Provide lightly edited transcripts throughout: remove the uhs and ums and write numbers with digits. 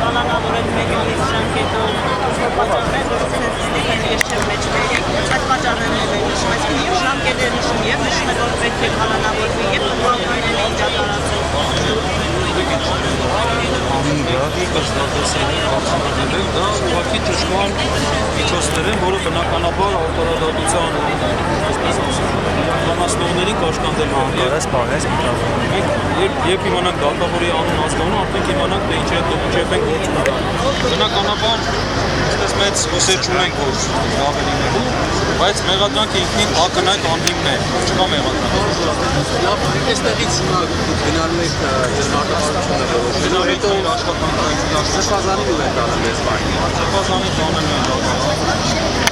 կալանավորել մեկ ամիս ժամկետով պատճառներ, որ ստեղծները ես չեմ մեջբերի, այդ պատճառներն էլ են նշում, այսինքն եւ ժամկետներ նշում, եւ նշում է, որ պետք է կալանավորվի, եւ նորմալներն են իրականացում։ Ամիգրադի կստատեսների արձանագրել, դա ուղղակի ճշմարտ միջոցներ են, որը բնականաբար արտարադատության իրականացնողներին կաշկանդելու են։ Երբ իմանանք դատավորի անուն ազգանուն, արդեն իմանանք, թե ինչ ենք գործում։ Բնականաբար այստեղ մեծ հույսեր չունենք, որ ավելի նեղու, բայց մեղադրանքը ինքնին ակնհայտ անհիմն է, չկա մեղադրանք։ Լավ, այստեղից հիմա գնալու եք արտահայտությունը որոշելու, հետո Սրբազանի ու եք արել այս բանի։ Սրբազանի տանելու են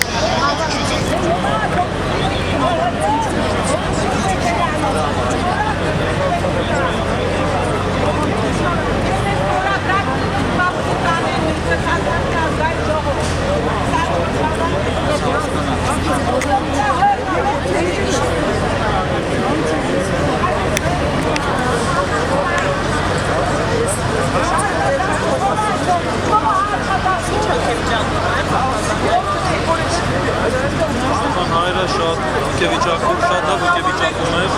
հայրը շատ հոգեվիճակում, շատ լավ հոգեվիճակում էր։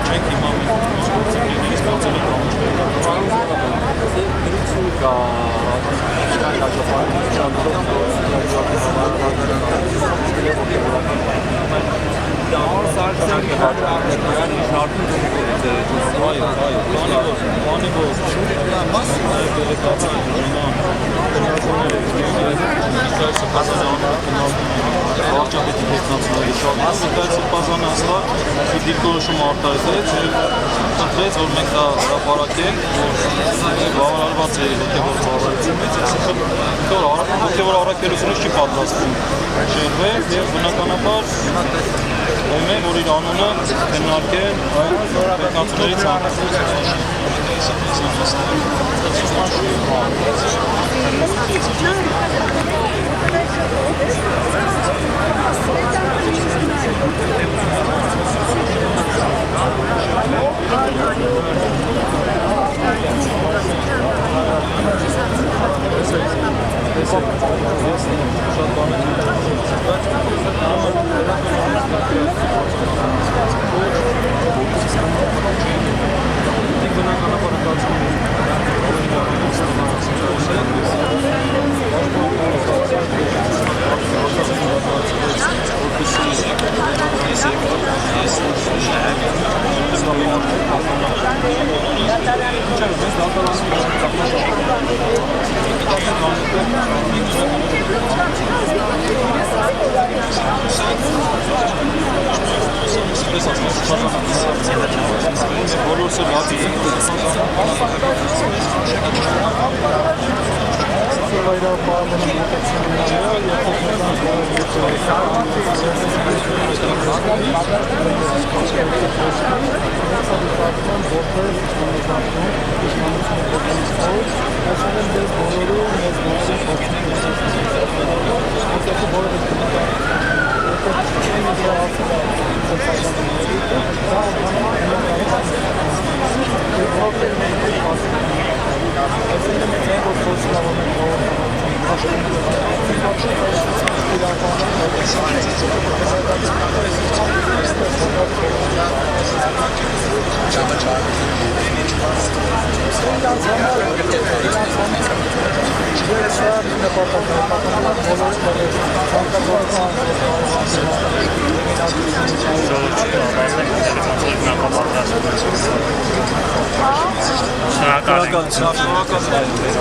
Չենք իմանում գործիքներից բացել եք դիրքորոշում արտահայտեց և խնդրեց, որ մենք դա հրապարակենք, որ բավարարված է հոգևոր ծառայությունից, հոգևոր առաքելությունից չի պատրաստվում շեղվել և բնականաբար ում է, որ իր անունը քննարկեն պետնացուների Շնորհակալ ենք։